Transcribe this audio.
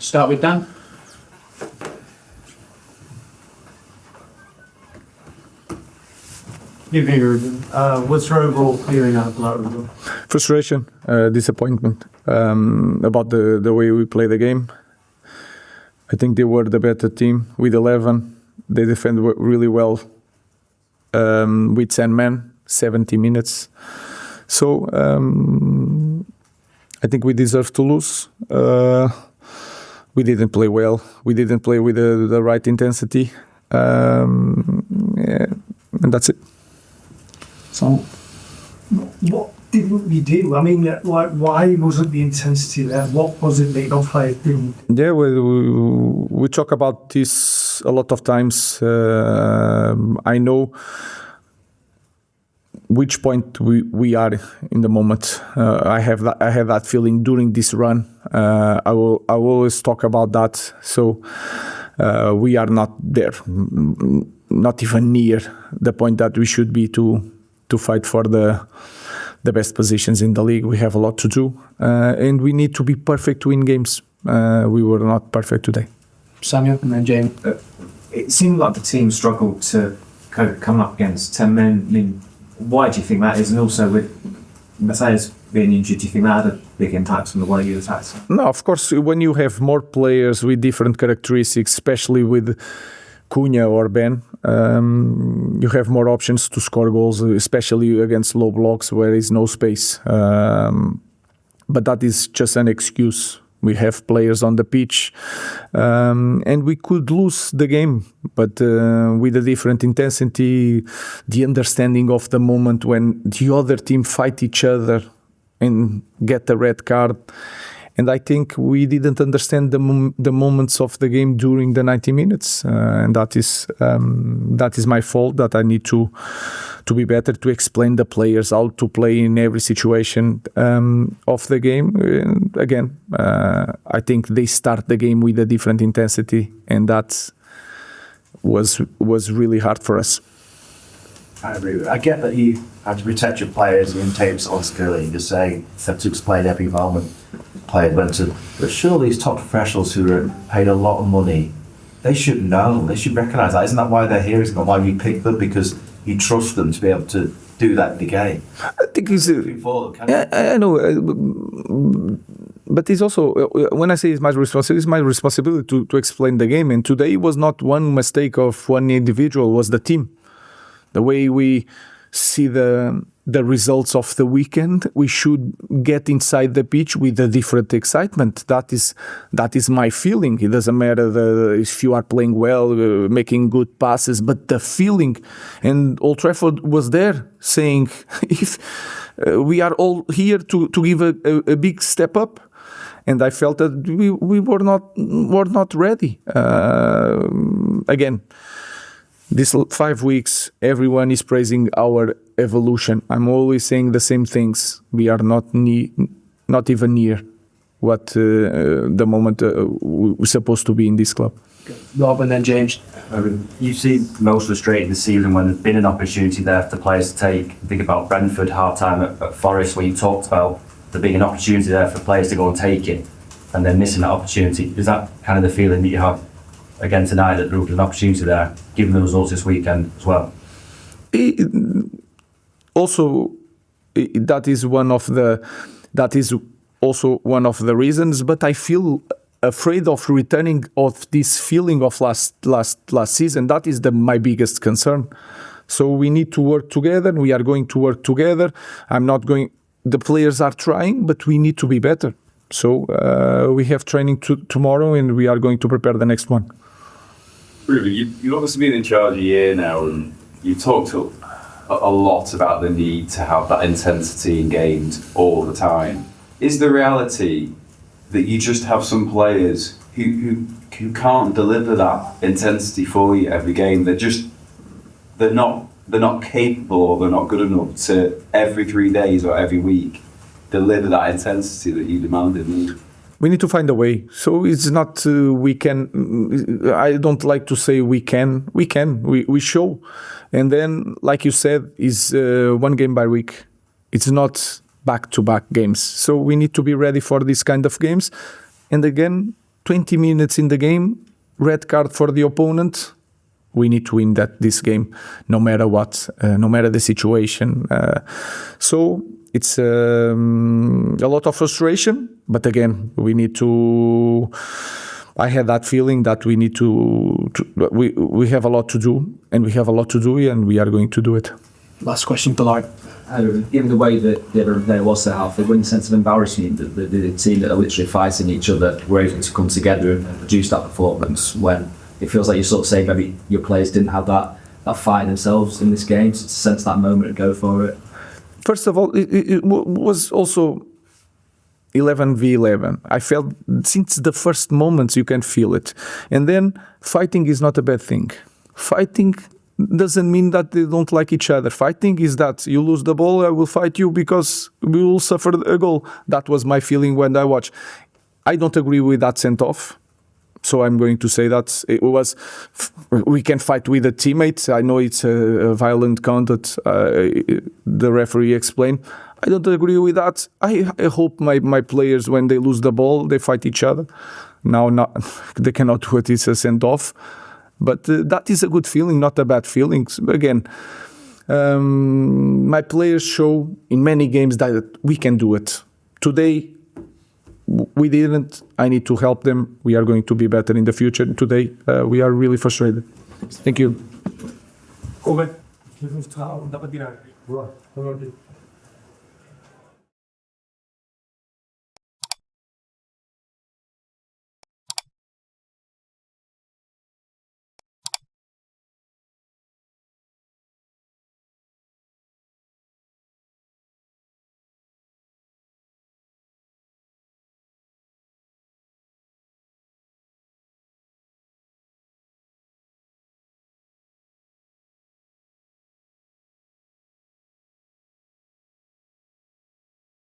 Start with Dan. What's your overall feeling out loud? Frustration, disappointment about the way we play the game. I think they were the better team with 11. They defend really well with 10 men, 70 minutes. So I think we deserve to lose. We didn't play well. We didn't play with the right intensity. And that's it. So, what didn't we do? I mean, like, why wasn't the intensity there? What was it that your players didn't? Yeah, we talk about this a lot of times. I know which point we are in the moment. I have that feeling during this run. I will always talk about that. So we are not there, not even near the point that we should be to fight for the best positions in the league. We have a lot to do, and we need to be perfect to win games. We were not perfect today. Samuel and then James. It seemed like the team struggled to kind of come up against 10 men. I mean, why do you think that is? And also with Matheus being injured, do you think that had a big impact on the way you attacked? No, of course, when you have more players with different characteristics, especially with Cunha or Ben, you have more options to score goals, especially against low blocks where there is no space. But that is just an excuse. We have players on the pitch, and we could lose the game, but with a different intensity, the understanding of the moment when the other team fight each other and get a red card. And I think we didn't understand the moments of the game during the 90 minutes, and that is my fault. That I need to be better to explain the players how to play in every situation of the game. And again, I think they start the game with a different intensity, and that was really hard for us. I agree. I get that you have to protect your players and take responsibility. You're saying Celtic's played every moment, players went to. But surely these top professionals who are paid a lot of money, they should know. They should recognise that. Isn't that why they're here? Isn't that why we pick them? Because you trust them to be able to do that in the game. I think it's. I know. But it's also, when I say it's my responsibility to explain the game. And today was not one mistake of one individual, was the team. The way we see the results of the weekend, we should get inside the pitch with a different excitement. That is my feeling. It doesn't matter if you are playing well, making good passes, but the feeling. And Old Trafford was there saying, if we are all here to give a big step up. And I felt that we were not ready. Again, these 5 weeks, everyone is praising our evolution. I'm always saying the same things. We are not even near what the moment we're supposed to be in this club. Rob and then James. You seem most frustrated this season when there's been an opportunity there for the players to take. Think about Brentford half-time at Forest, where you talked about there being an opportunity there for players to go and take it, and then missing that opportunity. Is that kind of the feeling that you have again tonight, that there was an opportunity there, given the results this weekend as well? That is also one of the reasons. But I feel afraid of returning of this feeling of last season. That is my biggest concern. So we need to work together. We are going to work together. The players are trying, but we need to be better. So we have training tomorrow, and we are going to prepare the next one. Ruben, you've obviously been in charge a year now, and you've talked a lot about the need to have that intensity in games all the time. Is the reality that you just have some players who can't deliver that intensity for you every game? They're not capable, or they're not good enough to every 3 days or every week deliver that intensity that you demanded? We need to find a way. So it's not we can. I don't like to say we can. We show, and then, like you said, is 1 game by week. It's not back-to-back games. So we need to be ready for these kind of games. And again, 20 minutes in the game, red card for the opponent. We need to win this game, no matter what, no matter the situation. So it's a lot of frustration, but again, we need to. I had that feeling that we need we have a lot to do, and we have a lot to do, and we are going to do it. Last question, Ballard. Given the way that the other player was set off, there wasn't a sense of embarrassment that the team that are literally fighting each other were able to come together and produce that performance when it feels like you're sort of saying maybe your players didn't have that fight themselves in this game, so to sense that moment and go for it. First of all, it was also 11v11. I felt since the first moments you can feel it. And then fighting is not a bad thing. Fighting doesn't mean that they don't like each other. Fighting is that you lose the ball, I will fight you because we will suffer a goal. That was my feeling when I watched. I don't agree with that sent-off. So I'm going to say that it was, we can fight with a teammate. I know it's a violent conduct, the referee explained. I don't agree with that. I hope my players, when they lose the ball, they fight each other. Now, they cannot do it, it's a send-off. But that is a good feeling, not a bad feeling. Again, my players show in many games that we can do it. Today, we didn't. I need to help them. We are going to be better in the future. Today, we are really frustrated. Thank you. Ruben, je veux vertrouwen dat we die